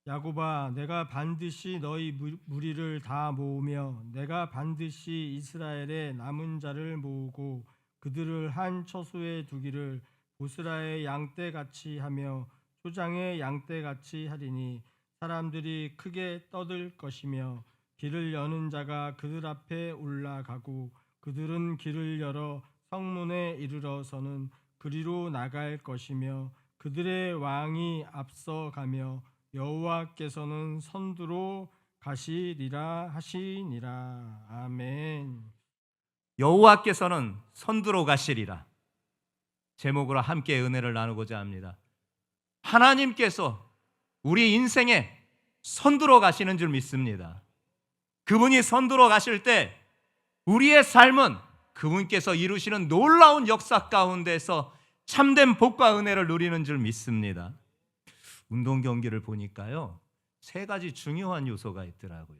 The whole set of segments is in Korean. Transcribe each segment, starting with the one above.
야곱아, 내가 반드시 너희 무리를 다 모으며 내가 반드시 이스라엘의 남은 자를 모으고 그들을 한 처소에 두기를 보스라의 양떼같이 하며 초장의 양떼같이 하리니 사람들이 크게 떠들 것이며 길을 여는 자가 그들 앞에 올라가고 그들은 길을 열어 성문에 이르러서는 그리로 나갈 것이며 그들의 왕이 앞서가며 여호와께서는 선두로 가시리라 하시니라. 아멘. 여호와께서는 선두로 가시리라. 제목으로 함께 은혜를 나누고자 합니다. 하나님께서 우리 인생에 선두로 가시는 줄 믿습니다. 그분이 선두로 가실 때 우리의 삶은 그분께서 이루시는 놀라운 역사 가운데서 참된 복과 은혜를 누리는 줄 믿습니다. 운동 경기를 보니까요, 세 가지 중요한 요소가 있더라고요.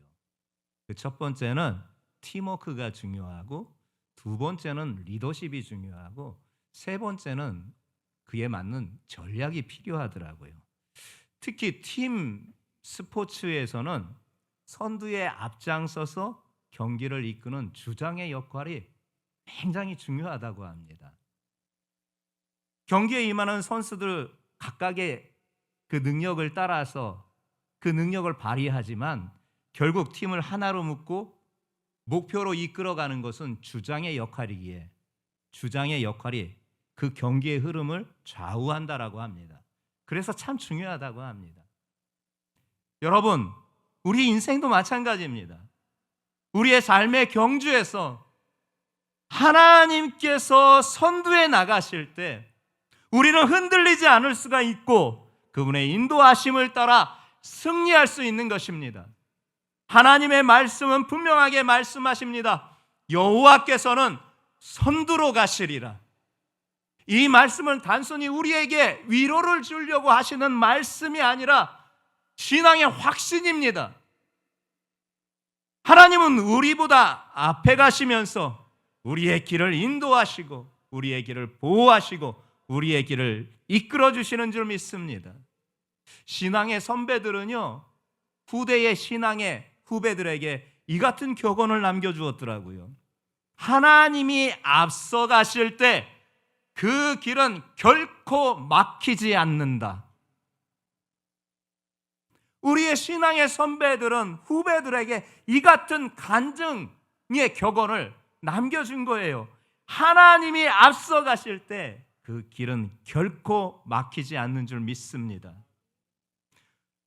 그 첫 번째는 팀워크가 중요하고, 두 번째는 리더십이 중요하고, 세 번째는 그에 맞는 전략이 필요하더라고요. 특히 팀 스포츠에서는 선두에 앞장서서 경기를 이끄는 주장의 역할이 굉장히 중요하다고 합니다. 경기에 임하는 선수들 각각의 그 능력을 따라서 그 능력을 발휘하지만 결국 팀을 하나로 묶고 목표로 이끌어가는 것은 주장의 역할이기에 주장의 역할이 그 경기의 흐름을 좌우한다라고 합니다. 그래서 참 중요하다고 합니다. 여러분, 우리 인생도 마찬가지입니다. 우리의 삶의 경주에서 하나님께서 선두에 나가실 때 우리는 흔들리지 않을 수가 있고 그분의 인도하심을 따라 승리할 수 있는 것입니다. 하나님의 말씀은 분명하게 말씀하십니다. 여호와께서는 선두로 가시리라. 이 말씀은 단순히 우리에게 위로를 주려고 하시는 말씀이 아니라 신앙의 확신입니다. 하나님은 우리보다 앞에 가시면서 우리의 길을 인도하시고 우리의 길을 보호하시고 우리의 길을 이끌어 주시는 줄 믿습니다. 신앙의 선배들은요, 후대의 신앙의 후배들에게 이 같은 격언을 남겨주었더라고요. 하나님이 앞서 가실 때 그 길은 결코 막히지 않는다. 우리의 신앙의 선배들은 후배들에게 이 같은 간증의 격언을 남겨준 거예요. 하나님이 앞서 가실 때 그 길은 결코 막히지 않는 줄 믿습니다.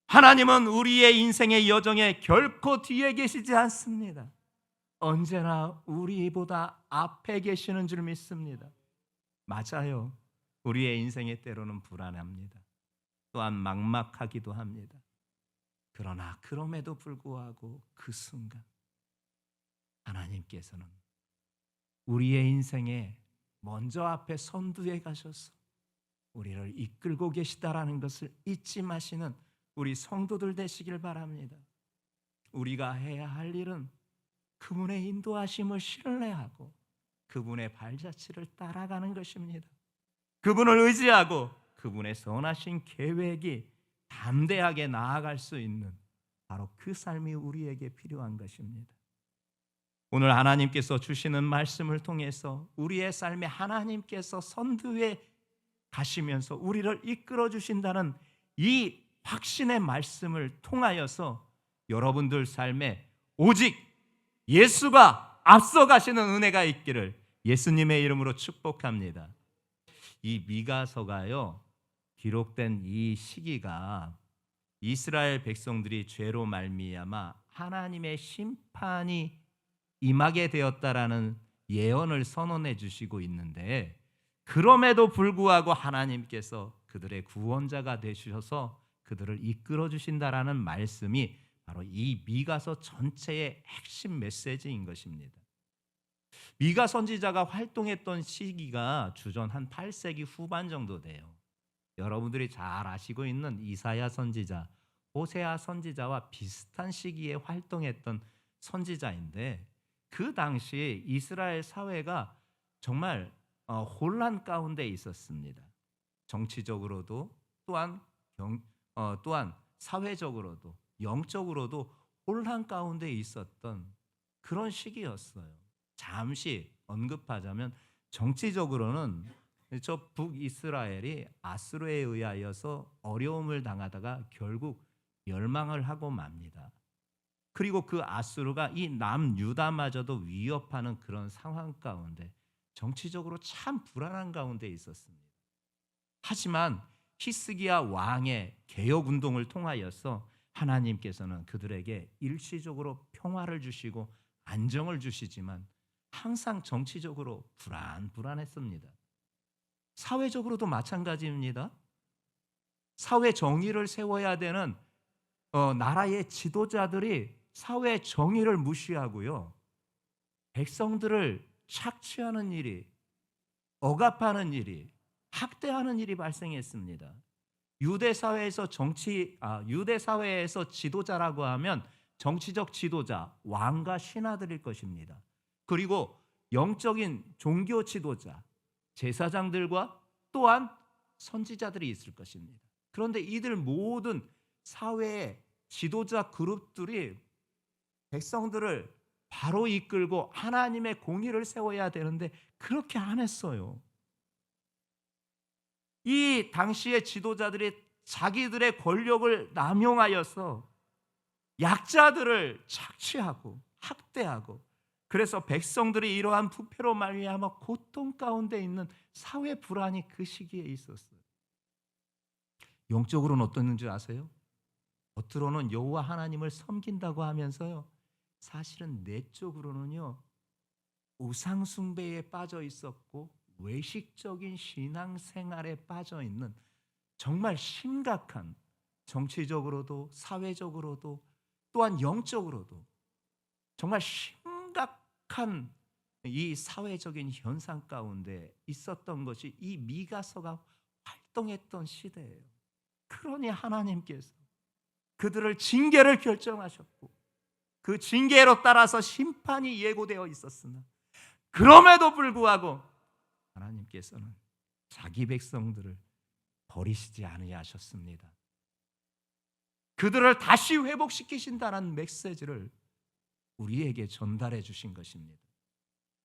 하나님은 우리의 인생의 여정에 결코 뒤에 계시지 않습니다. 언제나 우리보다 앞에 계시는 줄 믿습니다. 맞아요. 우리의 인생의 때로는 불안합니다. 또한 막막하기도 합니다. 그러나 그럼에도 불구하고 그 순간 하나님께서는 우리의 인생에 먼저 앞에 선두에 가셔서 우리를 이끌고 계시다라는 것을 잊지 마시는 우리 성도들 되시길 바랍니다. 우리가 해야 할 일은 그분의 인도하심을 신뢰하고 그분의 발자취를 따라가는 것입니다. 그분을 의지하고 그분의 선하신 계획이 담대하게 나아갈 수 있는 바로 그 삶이 우리에게 필요한 것입니다. 오늘 하나님께서 주시는 말씀을 통해서 우리의 삶에 하나님께서 선두에 가시면서 우리를 이끌어 주신다는 이 확신의 말씀을 통하여서 여러분들 삶에 오직 예수가 앞서 가시는 은혜가 있기를 예수님의 이름으로 축복합니다. 이 미가서가요, 기록된 이 시기가 이스라엘 백성들이 죄로 말미암아 하나님의 심판이 임하게 되었다라는 예언을 선언해 주시고 있는데, 그럼에도 불구하고 하나님께서 그들의 구원자가 되셔서 그들을 이끌어 주신다라는 말씀이 바로 이 미가서 전체의 핵심 메시지인 것입니다. 미가 선지자가 활동했던 시기가 주전 한 8세기 후반 정도 돼요. 여러분들이 잘 아시고 있는 이사야 선지자, 호세아 선지자와 비슷한 시기에 활동했던 선지자인데, 그 당시 이스라엘 사회가 정말 혼란 가운데 있었습니다. 정치적으로도 또한 사회적으로도 영적으로도 혼란 가운데 있었던 그런 시기였어요. 잠시 언급하자면 정치적으로는 저 북이스라엘이 아수르에 의하여서 어려움을 당하다가 결국 멸망을 하고 맙니다. 그리고 그 아수르가 이 남유다마저도 위협하는 그런 상황 가운데 정치적으로 참 불안한 가운데 있었습니다. 하지만 히스기야 왕의 개혁 운동을 통하여서 하나님께서는 그들에게 일시적으로 평화를 주시고 안정을 주시지만 항상 정치적으로 불안했습니다. 사회적으로도 마찬가지입니다. 사회 정의를 세워야 되는 나라의 지도자들이 사회 정의를 무시하고요, 백성들을 착취하는 일이, 억압하는 일이, 학대하는 일이 발생했습니다. 유대 사회에서 지도자라고 하면 정치적 지도자, 왕과 신하들일 것입니다. 그리고 영적인 종교 지도자, 제사장들과 또한 선지자들이 있을 것입니다. 그런데 이들 모든 사회의 지도자 그룹들이 백성들을 바로 이끌고 하나님의 공의를 세워야 되는데 그렇게 안 했어요. 이 당시의 지도자들이 자기들의 권력을 남용하여서 약자들을 착취하고 학대하고, 그래서 백성들이 이러한 부패로 말미암아 고통 가운데 있는 사회 불안이 그 시기에 있었어요. 영적으로는 어떻는지 아세요? 겉으로는 여호와 하나님을 섬긴다고 하면서요, 사실은 내적으로는요, 우상 숭배에 빠져 있었고 외식적인 신앙생활에 빠져 있는 정말 심각한, 정치적으로도 사회적으로도 또한 영적으로도 정말 심각한 이 사회적인 현상 가운데 있었던 것이 이 미가서가 활동했던 시대예요. 그러니 하나님께서 그들을 징계를 결정하셨고 그 징계로 따라서 심판이 예고되어 있었으나 그럼에도 불구하고 하나님께서는 자기 백성들을 버리시지 아니하셨습니다. 그들을 다시 회복시키신다는 메시지를 우리에게 전달해 주신 것입니다.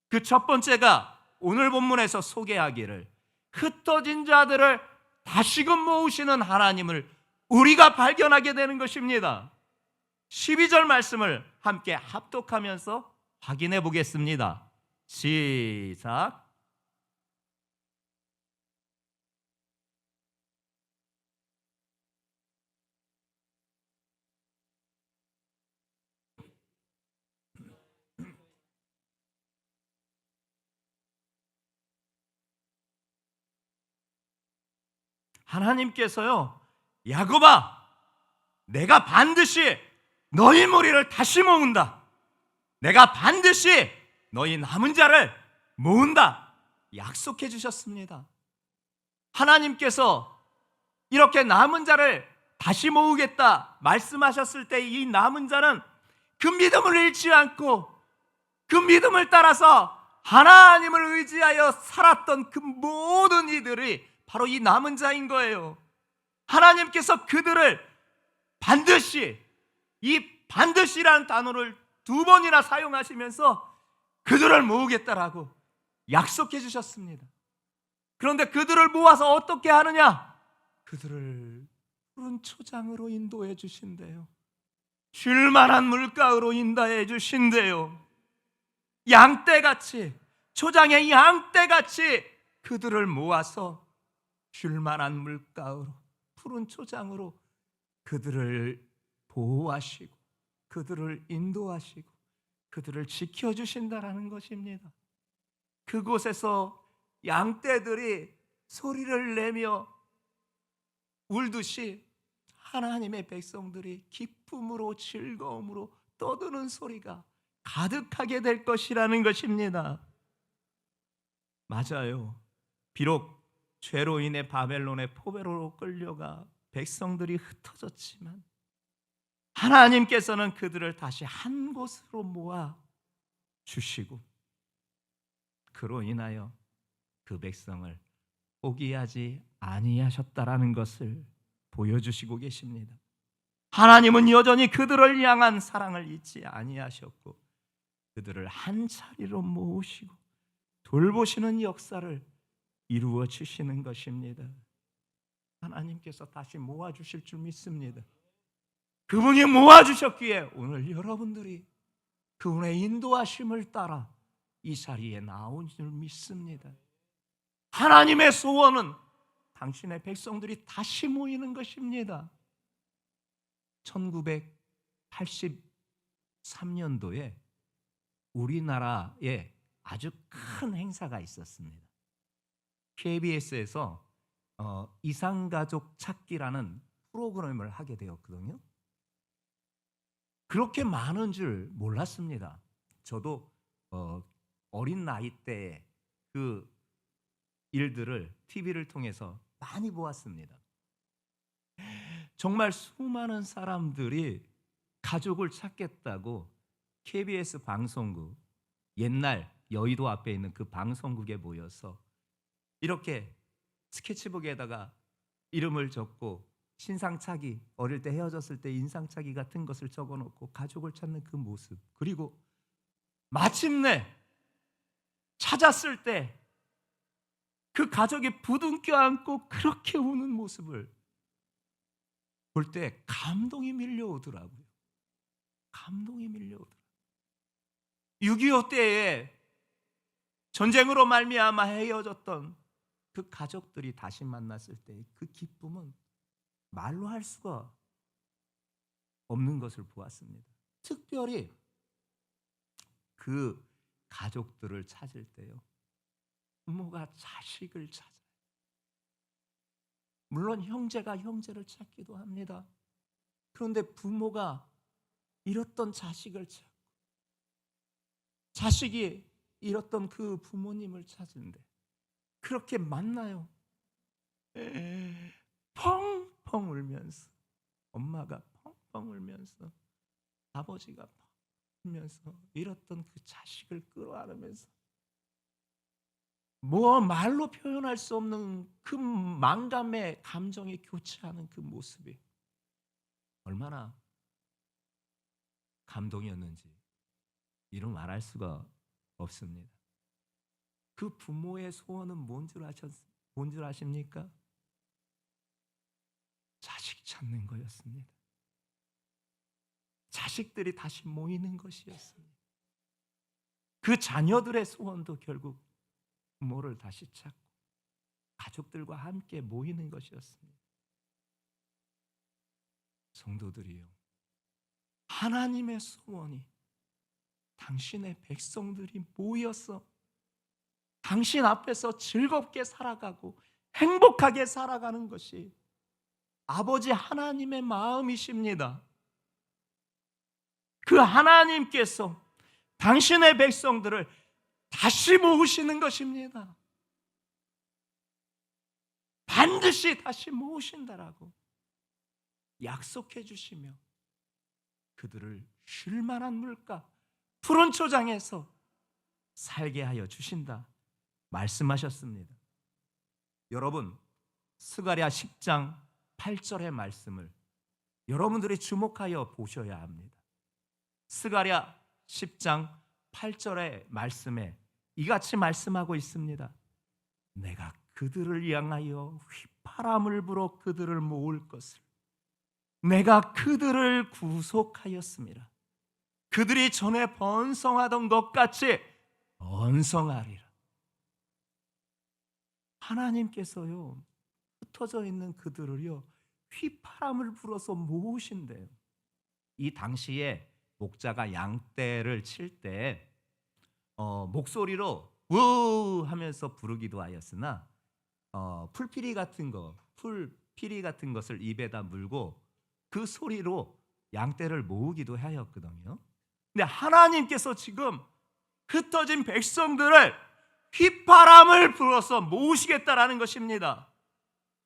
그 첫 번째가 오늘 본문에서 소개하기를 흩어진 자들을 다시금 모으시는 하나님을 우리가 발견하게 되는 것입니다. 12절 말씀을 함께 합독하면서 확인해 보겠습니다. 시작. 하나님께서요, 야곱아, 내가 반드시 너희 무리를 다시 모은다. 내가 반드시 너희 남은 자를 모은다. 약속해 주셨습니다. 하나님께서 이렇게 남은 자를 다시 모으겠다 말씀하셨을 때 이 남은 자는 그 믿음을 잃지 않고 그 믿음을 따라서 하나님을 의지하여 살았던 그 모든 이들이 바로 이 남은 자인 거예요. 하나님께서 그들을 반드시, 이 반드시라는 단어를 2번이나 사용하시면서 그들을 모으겠다라고 약속해 주셨습니다. 그런데 그들을 모아서 어떻게 하느냐? 그들을 푸른 초장으로 인도해 주신대요. 쉴만한 물가로 인도해 주신대요. 양떼같이, 초장의 양떼같이 그들을 모아서 쉴만한 물가로, 푸른 초장으로 그들을 보호하시고 그들을 인도하시고 그들을 지켜주신다라는 것입니다. 그곳에서 양떼들이 소리를 내며 울듯이 하나님의 백성들이 기쁨으로 즐거움으로 떠드는 소리가 가득하게 될 것이라는 것입니다. 맞아요. 비록 죄로 인해 바벨론의 포로로 끌려가 백성들이 흩어졌지만 하나님께서는 그들을 다시 한 곳으로 모아 주시고 그로 인하여 그 백성을 포기하지 아니하셨다라는 것을 보여주시고 계십니다. 하나님은 여전히 그들을 향한 사랑을 잊지 아니하셨고 그들을 한 자리로 모으시고 돌보시는 역사를 이루어 주시는 것입니다. 하나님께서 다시 모아주실 줄 믿습니다. 그분이 모아주셨기에 오늘 여러분들이 그분의 인도하심을 따라 이 자리에 나온 줄 믿습니다. 하나님의 소원은 당신의 백성들이 다시 모이는 것입니다. 1983년도에 우리나라에 아주 큰 행사가 있었습니다. KBS에서 이상가족 찾기라는 프로그램을 하게 되었거든요. 그렇게 많은 줄 몰랐습니다. 저도 어린 나이 때에 그 일들을 TV를 통해서 많이 보았습니다. 정말 수많은 사람들이 가족을 찾겠다고 KBS 방송국, 옛날 여의도 앞에 있는 그 방송국에 모여서 이렇게 스케치북에다가 이름을 적고 신상차기, 어릴 때 헤어졌을 때 인상차기 같은 것을 적어놓고 가족을 찾는 그 모습, 그리고 마침내 찾았을 때 그 가족이 부둥켜 안고 그렇게 우는 모습을 볼 때 감동이 밀려오더라고요. 감동이 밀려오더라고요. 6.25 때에 전쟁으로 말미암아 헤어졌던 그 가족들이 다시 만났을 때 그 기쁨은 말로 할 수가 없는 것을 보았습니다. 특별히 그 가족들을 찾을 때요, 부모가 자식을 찾아요. 물론 형제가 형제를 찾기도 합니다. 그런데 부모가 잃었던 자식을 찾고 자식이 잃었던 그 부모님을 찾는데 그렇게 만나요. 펑펑 울면서, 엄마가 펑펑 울면서, 아버지가 펑펑 울면서 잃었던 그 자식을 끌어안으면서 뭐 말로 표현할 수 없는 그 만감의 감정이 교차하는 그 모습이 얼마나 감동이었는지 이루 말할 수가 없습니다. 그 부모의 소원은 뭔 줄 아십니까? 자식 찾는 거였습니다. 자식들이 다시 모이는 것이었습니다. 그 자녀들의 소원도 결국 부모를 다시 찾고 가족들과 함께 모이는 것이었습니다. 성도들이요, 하나님의 소원이 당신의 백성들이 모여서 당신 앞에서 즐겁게 살아가고 행복하게 살아가는 것이 아버지 하나님의 마음이십니다. 그 하나님께서 당신의 백성들을 다시 모으시는 것입니다. 반드시 다시 모으신다라고 약속해 주시며 그들을 쉴 만한 물가, 푸른 초장에서 살게 하여 주신다 말씀하셨습니다. 여러분, 스가랴 10장 8절의 말씀을 여러분들이 주목하여 보셔야 합니다. 스가랴 10장 8절의 말씀에 이같이 말씀하고 있습니다. 내가 그들을 향하여 휘파람을 불어 그들을 모을 것을 내가 그들을 구속하였습니다. 그들이 전에 번성하던 것 같이 번성하리라. 하나님께서요, 흩어져 있는 그들을요 휘파람을 불어서 모으신대요. 이 당시에 목자가 양떼를 칠 때 목소리로 우 하면서 부르기도 하였으나 풀피리 같은 것을 입에다 물고 그 소리로 양떼를 모으기도 하였거든요. 근데 하나님께서 지금 흩어진 백성들을 휘파람을 불어서 모으시겠다라는 것입니다.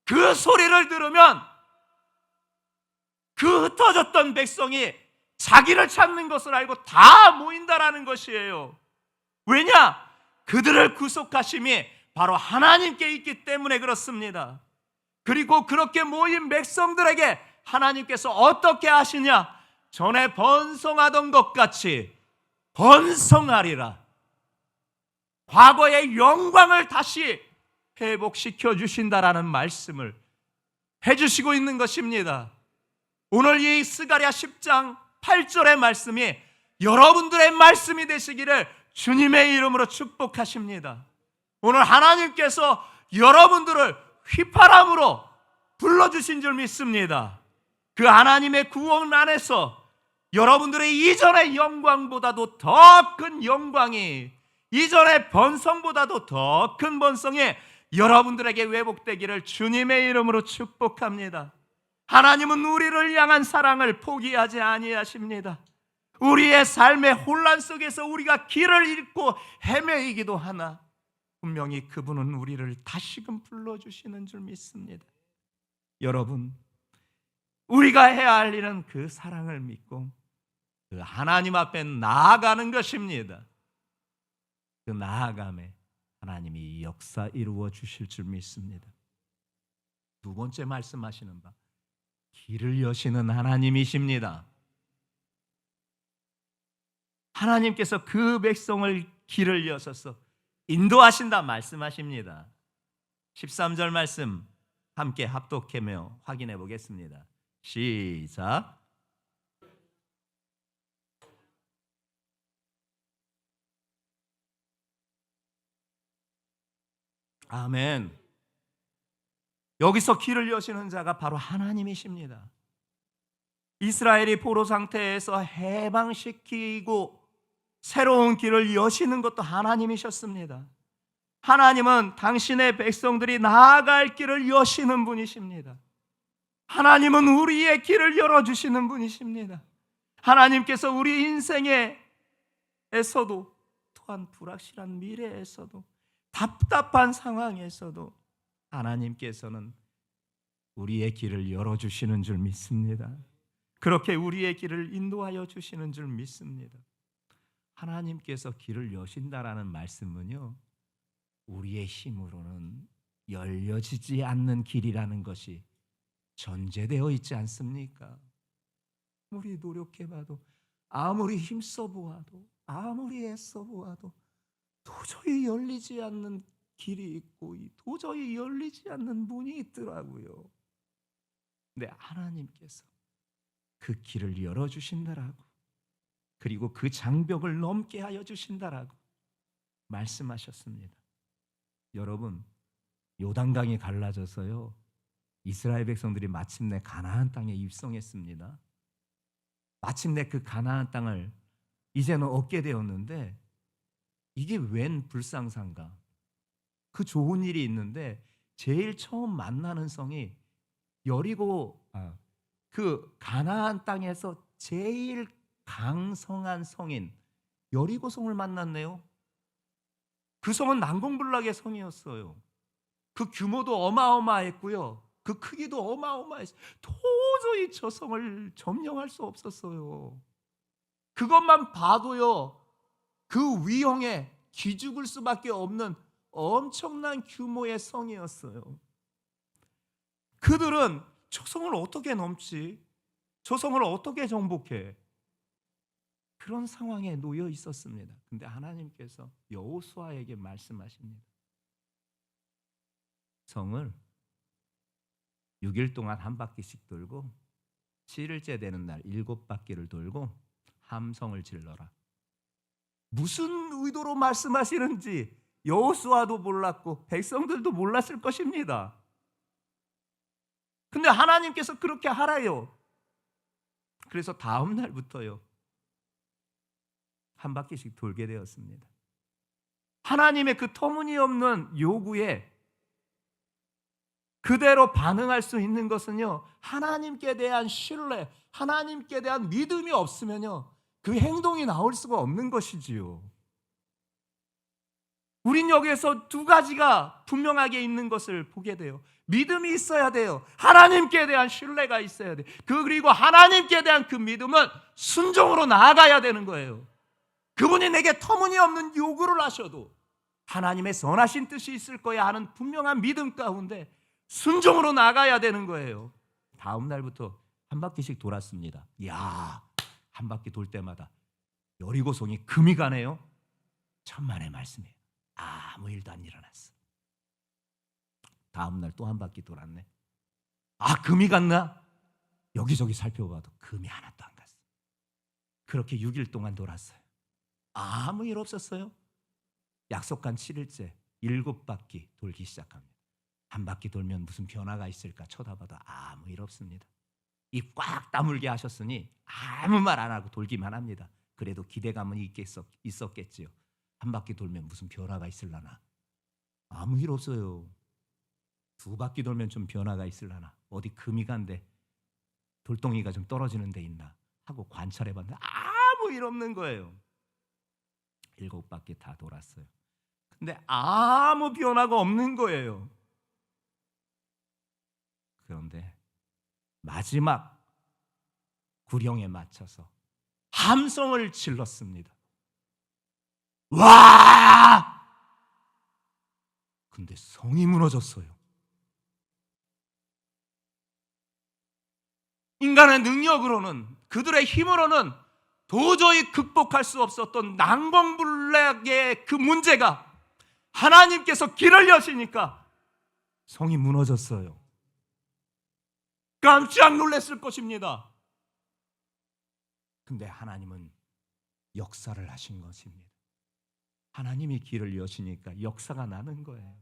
그 소리를 들으면 그 흩어졌던 백성이 자기를 찾는 것을 알고 다 모인다라는 것이에요. 왜냐? 그들을 구속하심이 바로 하나님께 있기 때문에 그렇습니다. 그리고 그렇게 모인 백성들에게 하나님께서 어떻게 하시냐? 전에 번성하던 것 같이 번성하리라. 과거의 영광을 다시 회복시켜 주신다라는 말씀을 해주시고 있는 것입니다. 오늘 이 스가랴 10장 8절의 말씀이 여러분들의 말씀이 되시기를 주님의 이름으로 축복하십니다. 오늘 하나님께서 여러분들을 휘파람으로 불러주신 줄 믿습니다. 그 하나님의 구원 안에서 여러분들의 이전의 영광보다도 더 큰 영광이, 이전의 번성보다도 더 큰 번성이 여러분들에게 회복되기를 주님의 이름으로 축복합니다. 하나님은 우리를 향한 사랑을 포기하지 아니하십니다. 우리의 삶의 혼란 속에서 우리가 길을 잃고 헤매이기도 하나 분명히 그분은 우리를 다시금 불러주시는 줄 믿습니다. 여러분, 우리가 해야 할 일은 그 사랑을 믿고 그 하나님 앞에 나아가는 것입니다. 그 나아감에 하나님이 역사 이루어 주실 줄 믿습니다. 두 번째 말씀하시는 바, 길을 여시는 하나님이십니다. 하나님께서 그 백성을 길을 여셔서 인도하신다 말씀하십니다. 13절 말씀 함께 합독하며 확인해 보겠습니다. 시작. 아멘. 여기서 길을 여시는 자가 바로 하나님이십니다. 이스라엘이 포로 상태에서 해방시키고 새로운 길을 여시는 것도 하나님이셨습니다. 하나님은 당신의 백성들이 나아갈 길을 여시는 분이십니다. 하나님은 우리의 길을 열어주시는 분이십니다. 하나님께서 우리 인생에서도 또한 불확실한 미래에서도 답답한 상황에서도 하나님께서는 우리의 길을 열어주시는 줄 믿습니다. 그렇게 우리의 길을 인도하여 주시는 줄 믿습니다. 하나님께서 길을 여신다라는 말씀은요, 우리의 힘으로는 열려지지 않는 길이라는 것이 전제되어 있지 않습니까? 아무리 노력해봐도, 아무리 힘써보아도, 아무리 애써보아도 도저히 열리지 않는 길이 있고 도저히 열리지 않는 문이 있더라고요. 근데 하나님께서 그 길을 열어주신다라고, 그리고 그 장벽을 넘게 하여 주신다라고 말씀하셨습니다. 여러분, 요단강이 갈라져서요, 이스라엘 백성들이 마침내 가나안 땅에 입성했습니다. 마침내 그 가나안 땅을 이제는 얻게 되었는데, 이게 웬 불상사인가? 그 좋은 일이 있는데 제일 처음 만나는 성이 그 가나안 땅에서 제일 강성한 성인 여리고성을 만났네요. 그 성은 난공불락의 성이었어요. 그 규모도 어마어마했고요, 그 크기도 어마어마했어요. 도저히 저 성을 점령할 수 없었어요. 그것만 봐도요, 그 위형에 기죽을 수밖에 없는 엄청난 규모의 성이었어요. 그들은 저 성을 어떻게 넘지? 저 성을 어떻게 정복해? 그런 상황에 놓여 있었습니다. 근데 하나님께서 여호수아에게 말씀하십니다. 성을 6일 동안 한 바퀴씩 돌고 7일째 되는 날 7바퀴를 돌고 함성을 질러라. 무슨 의도로 말씀하시는지 여호수아도 몰랐고 백성들도 몰랐을 것입니다. 근데 하나님께서 그렇게 하라요. 그래서 다음 날부터요, 한 바퀴씩 돌게 되었습니다. 하나님의 그 터무니없는 요구에 그대로 반응할 수 있는 것은요, 하나님께 대한 신뢰, 하나님께 대한 믿음이 없으면요, 그 행동이 나올 수가 없는 것이지요. 우린 여기에서 두 가지가 분명하게 있는 것을 보게 돼요. 믿음이 있어야 돼요. 하나님께 대한 신뢰가 있어야 돼요. 그리고 하나님께 대한 그 믿음은 순종으로 나아가야 되는 거예요. 그분이 내게 터무니없는 요구를 하셔도 하나님의 선하신 뜻이 있을 거야 하는 분명한 믿음 가운데 순종으로 나가야 되는 거예요. 다음 날부터 한 바퀴씩 돌았습니다. 이야, 한 바퀴 돌 때마다 여리고성이 금이 가네요. 천만의 말씀이에요. 아무 일도 안 일어났어. 다음 날 또 한 바퀴 돌았네. 아, 금이 갔나? 여기저기 살펴봐도 금이 하나도 안 갔어. 그렇게 6일 동안 돌았어요. 아무 일 없었어요. 약속한 7일째 7바퀴 돌기 시작합니다. 한 바퀴 돌면 무슨 변화가 있을까 쳐다봐도 아무 일 없습니다. 입 꽉 다물게 하셨으니 아무 말 안 하고 돌기만 합니다. 그래도 기대감은 있었겠지요. 한 바퀴 돌면 무슨 변화가 있을라나? 아무 일 없어요. 2바퀴 돌면 좀 변화가 있을라나? 어디 금이 간데 돌덩이가 좀 떨어지는 데 있나? 하고 관찰해봤는데 아무 일 없는 거예요. 7바퀴 다 돌았어요. 근데 아무 변화가 없는 거예요. 그런데 마지막 구령에 맞춰서 함성을 질렀습니다. 와! 근데 성이 무너졌어요. 인간의 능력으로는, 그들의 힘으로는 도저히 극복할 수 없었던 난공불락의 그 문제가 하나님께서 길을 여시니까 성이 무너졌어요. 깜짝 놀랐을 것입니다. 근데 하나님은 역사를 하신 것입니다. 하나님이 길을 여시니까 역사가 나는 거예요.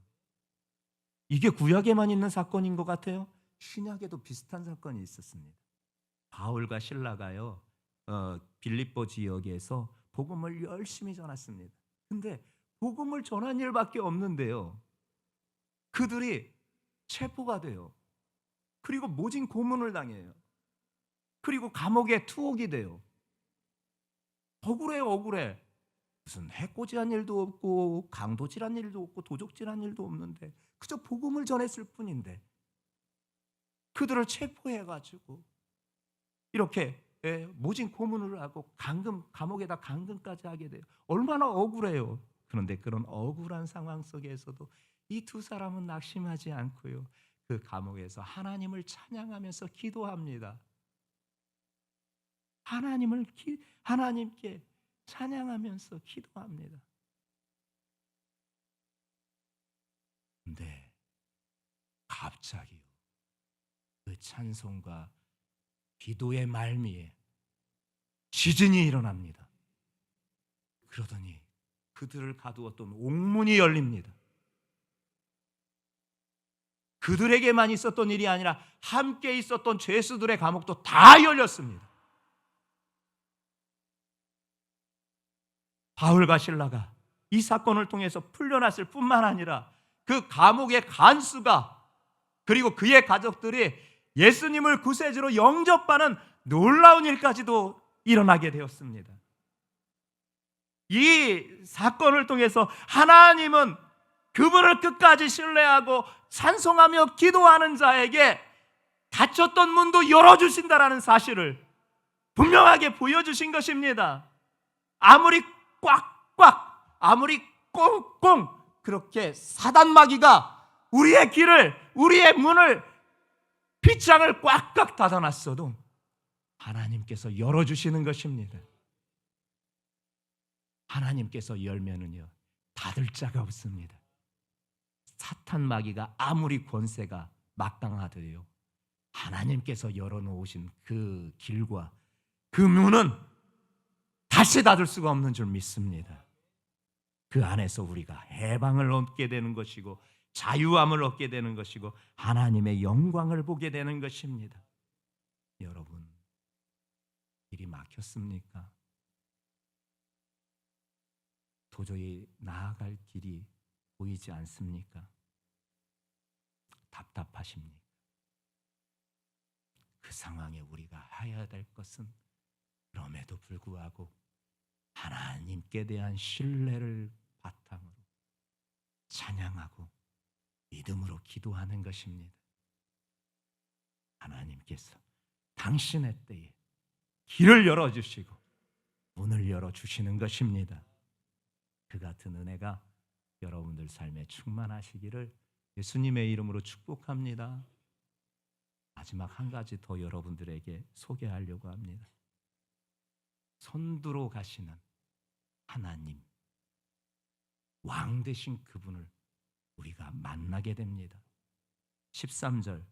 이게 구약에만 있는 사건인 것 같아요. 신약에도 비슷한 사건이 있었습니다. 바울과 실라가요, 빌립보 지역에서 복음을 열심히 전했습니다. 근데 복음을 전한 일밖에 없는데요, 그들이 체포가 돼요. 그리고 모진 고문을 당해요. 그리고 감옥에 투옥이 돼요. 억울해. 무슨 해코지한 일도 없고 강도질한 일도 없고 도적질한 일도 없는데 그저 복음을 전했을 뿐인데 그들을 체포해가지고 이렇게 모진 고문을 하고 감옥에다 감금까지 하게 돼요. 얼마나 억울해요. 그런데 그런 억울한 상황 속에서도 이 2사람은 낙심하지 않고요, 그 감옥에서 하나님을 찬양하면서 기도합니다. 하나님께 찬양하면서 기도합니다. 근데 갑자기요, 그 찬송과 기도의 말미에 지진이 일어납니다. 그러더니 그들을 가두었던 옥문이 열립니다. 그들에게만 있었던 일이 아니라 함께 있었던 죄수들의 감옥도 다 열렸습니다. 바울과 실라가 이 사건을 통해서 풀려났을 뿐만 아니라 그 감옥의 간수가 그리고 그의 가족들이 예수님을 구세주로 영접하는 놀라운 일까지도 일어나게 되었습니다. 이 사건을 통해서 하나님은 그분을 끝까지 신뢰하고 찬송하며 기도하는 자에게 닫혔던 문도 열어주신다라는 사실을 분명하게 보여주신 것입니다. 아무리 꽉꽉, 아무리 꽁꽁 그렇게 사단마귀가 우리의 길을, 우리의 문을, 빗장을 꽉꽉 닫아놨어도 하나님께서 열어주시는 것입니다. 하나님께서 열면은요, 닫을 자가 없습니다. 사탄마귀가 아무리 권세가 막강하더요, 하나님께서 열어놓으신 그 길과 그 문은 다시 닫을 수가 없는 줄 믿습니다. 그 안에서 우리가 해방을 얻게 되는 것이고 자유함을 얻게 되는 것이고 하나님의 영광을 보게 되는 것입니다. 여러분, 길이 막혔습니까? 도저히 나아갈 길이 보이지 않습니까? 답답하십니까? 그 상황에 우리가 해야 될 것은 그럼에도 불구하고 하나님께 대한 신뢰를 바탕으로 찬양하고 믿음으로 기도하는 것입니다. 하나님께서 당신의 때에 길을 열어주시고 문을 열어주시는 것입니다. 그 같은 은혜가 여러분들 삶에 충만하시기를 예수님의 이름으로 축복합니다. 아멘. 마지막 한 가지 더 여러분들에게 소개하려고 합니다. 선두로 가시는 하나님, 왕 되신 그분을 우리가 만나게 됩니다. 13절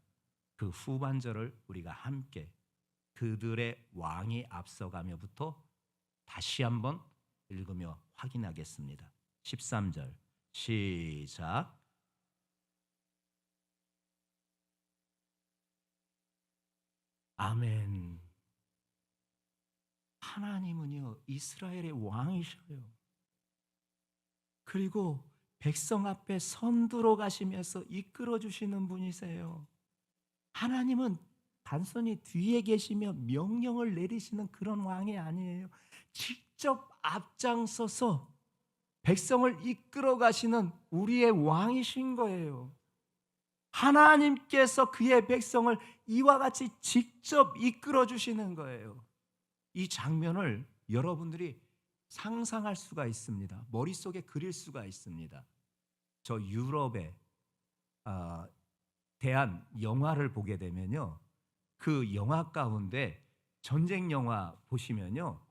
그 후반절을 우리가 함께 그들의 왕이 앞서가며부터 다시 한번 읽으며 확인하겠습니다. 13절 시작. 아멘. 하나님은요 이스라엘의 왕이셔요. 그리고 백성 앞에 선두로 가시면서 이끌어 주시는 분이세요. 하나님은 단순히 뒤에 계시며 명령을 내리시는 그런 왕이 아니에요. 직접 앞장서서 백성을 이끌어 가시는 우리의 왕이신 거예요. 하나님께서 그의 백성을 이와 같이 직접 이끌어 주시는 거예요. 이 장면을 여러분들이 상상할 수가 있습니다. 머릿속에 그릴 수가 있습니다. 저 유럽에 대한 영화를 보게 되면요, 그 영화 가운데 전쟁 영화 보시면요,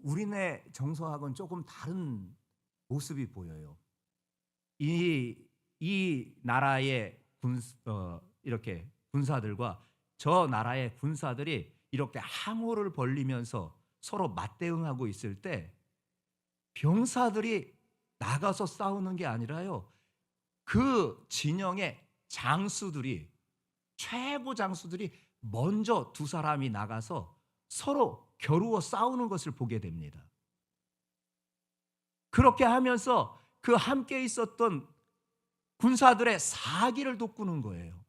우리네 정서하고는 조금 다른 모습이 보여요. 이 나라의 이렇게 군사들과 저 나라의 군사들이 이렇게 항호를 벌리면서 서로 맞대응하고 있을 때 병사들이 나가서 싸우는 게 아니라요, 그 진영의 장수들이, 최고 장수들이 먼저 두 사람이 나가서 서로 겨루어 싸우는 것을 보게 됩니다. 그렇게 하면서 그 함께 있었던 군사들의 사기를 돋구는 거예요.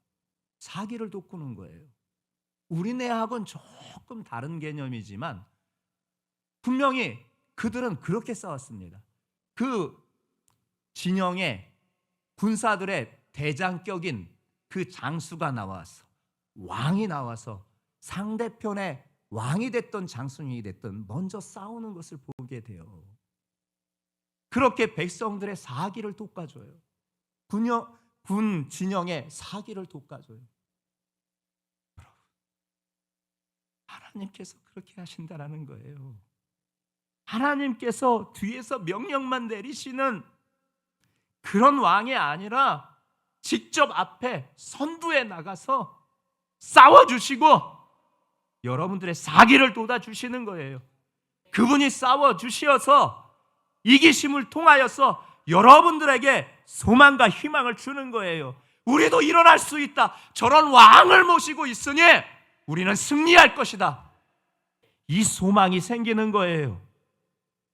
사기를 돋구는 거예요. 우리네하고는 조금 다른 개념이지만 분명히 그들은 그렇게 싸웠습니다. 그 진영에 군사들의 대장격인 그 장수가 나와서, 왕이 나와서 상대편의 왕이 됐던 장수님이 됐던 먼저 싸우는 것을 보게 돼요. 그렇게 백성들의 사기를 돋궈줘요. 군 진영의 사기를 돋궈줘요. 하나님께서 그렇게 하신다라는 거예요. 하나님께서 뒤에서 명령만 내리시는 그런 왕이 아니라 직접 앞에 선두에 나가서 싸워주시고 여러분들의 사기를 돋아주시는 거예요. 그분이 싸워주시어서 이기심을 통하여서 여러분들에게 소망과 희망을 주는 거예요. 우리도 일어날 수 있다. 저런 왕을 모시고 있으니 우리는 승리할 것이다. 이 소망이 생기는 거예요.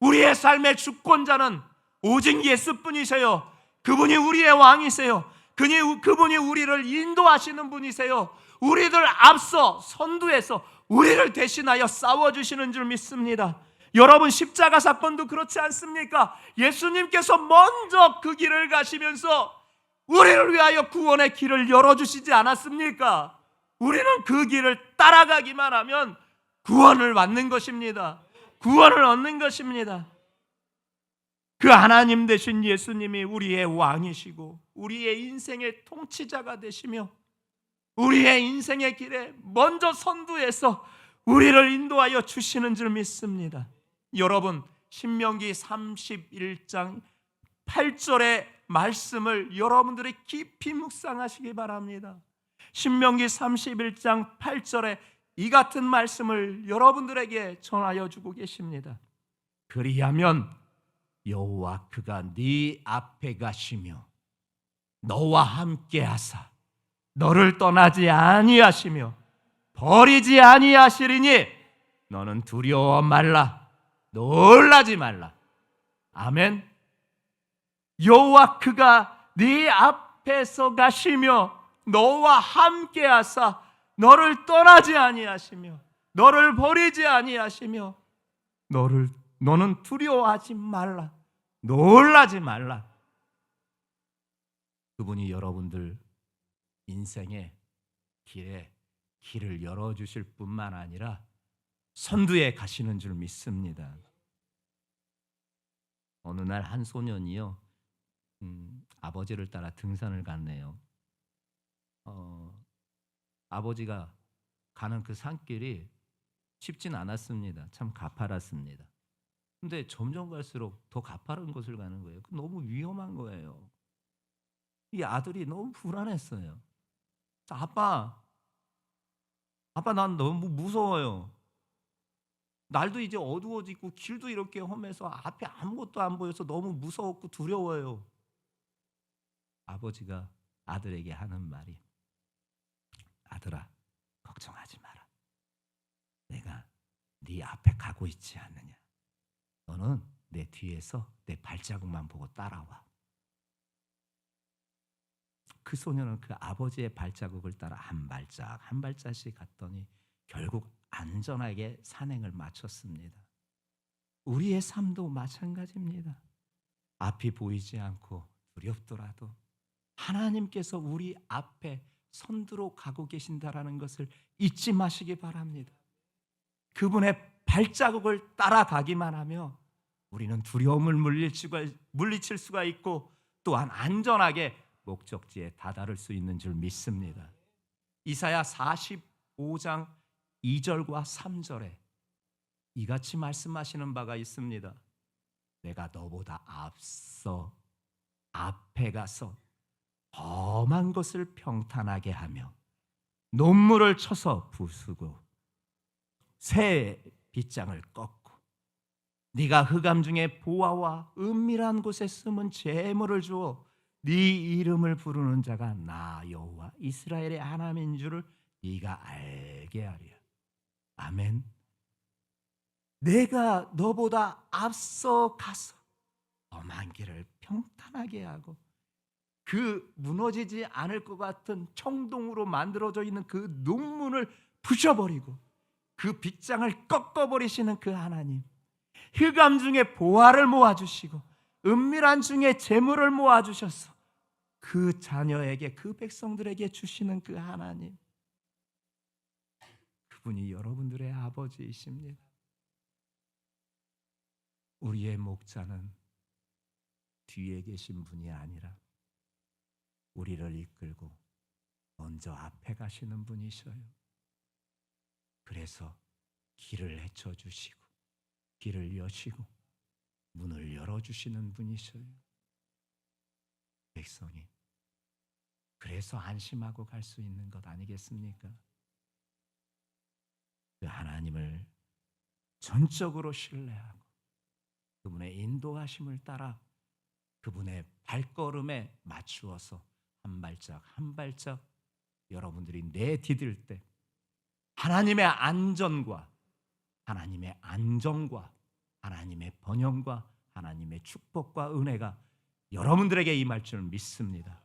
우리의 삶의 주권자는 오직 예수뿐이세요. 그분이 우리의 왕이세요. 그분이 우리를 인도하시는 분이세요. 우리들 앞서 선두에서 우리를 대신하여 싸워주시는 줄 믿습니다. 여러분, 십자가 사건도 그렇지 않습니까? 예수님께서 먼저 그 길을 가시면서 우리를 위하여 구원의 길을 열어주시지 않았습니까? 우리는 그 길을 따라가기만 하면 구원을 받는 것입니다. 구원을 얻는 것입니다. 그 하나님 되신 예수님이 우리의 왕이시고 우리의 인생의 통치자가 되시며 우리의 인생의 길에 먼저 선두에서 우리를 인도하여 주시는 줄 믿습니다. 여러분, 신명기 31장 8절의 말씀을 여러분들이 깊이 묵상하시기 바랍니다. 신명기 31장 8절에 이 같은 말씀을 여러분들에게 전하여 주고 계십니다. 그리하면 여호와 그가 네 앞에 가시며 너와 함께 하사 너를 떠나지 아니하시며 버리지 아니하시리니 너는 두려워 말라, 놀라지 말라. 아멘. 여호와 그가 네 앞에서 가시며 너와 함께 하사 너를 떠나지 아니하시며 너를 버리지 아니하시며 너는 두려워하지 말라, 놀라지 말라. 그분이 여러분들 인생의 길을 열어주실 뿐만 아니라 선두에 가시는 줄 믿습니다. 어느 날 한 소년이요, 아버지를 따라 등산을 갔네요. 아버지가 가는 그 산길이 쉽진 않았습니다. 참 가파랐습니다. 근데 점점 갈수록 더 가파른 곳을 가는 거예요. 너무 위험한 거예요. 이 아들이 너무 불안했어요. 아빠, 난 너무 무서워요. 날도 이제 어두워지고 길도 이렇게 험해서 앞에 아무것도 안 보여서 너무 무서웠고 두려워요. 아버지가 아들에게 하는 말이, 아들아, 걱정하지 마라. 내가 네 앞에 가고 있지 않느냐. 너는 내 뒤에서 내 발자국만 보고 따라와. 그 소녀는 그 아버지의 발자국을 따라 한 발짝 한 발짝씩 갔더니 결국 안전하게 산행을 마쳤습니다. 우리의 삶도 마찬가지입니다. 앞이 보이지 않고 두렵더라도 하나님께서 우리 앞에 선두로 가고 계신다라는 것을 잊지 마시기 바랍니다. 그분의 발자국을 따라가기만 하며 우리는 두려움을 물리칠 수가 있고 또한 안전하게 목적지에 다다를 수 있는 줄 믿습니다. 이사야 45장 2절과 3절에 이같이 말씀하시는 바가 있습니다. 내가 너보다 앞서 앞에 가서 험한 것을 평탄하게 하며 논물을 쳐서 부수고 새 빗장을 꺾고 네가 흑암 중에 보화와 은밀한 곳에 숨은 재물을 주어 네 이름을 부르는 자가 나 여호와 이스라엘의 하나님인 줄을 네가 알게 하리라. 아멘. 내가 너보다 앞서 가서 험한 길을 평탄하게 하고 그 무너지지 않을 것 같은 청동으로 만들어져 있는 그 논문을 부셔버리고 그 빗장을 꺾어버리시는 그 하나님, 흑암 중에 보화를 모아주시고 은밀한 중에 재물을 모아주셔서 그 자녀에게, 그 백성들에게 주시는 그 하나님, 그분이 여러분들의 아버지이십니다. 우리의 목자는 뒤에 계신 분이 아니라 우리를 이끌고 먼저 앞에 가시는 분이셔요. 그래서 길을 헤쳐주시고 길을 여시고 문을 열어주시는 분이셔요. 백성이 그래서 안심하고 갈 수 있는 것 아니겠습니까? 그 하나님을 전적으로 신뢰하고 그분의 인도하심을 따라 그분의 발걸음에 맞추어서 한 발짝 한 발짝 여러분들이 내디딜 때 하나님의 안전과 하나님의 안정과 하나님의 번영과 하나님의 축복과 은혜가 여러분들에게 임할 줄 믿습니다.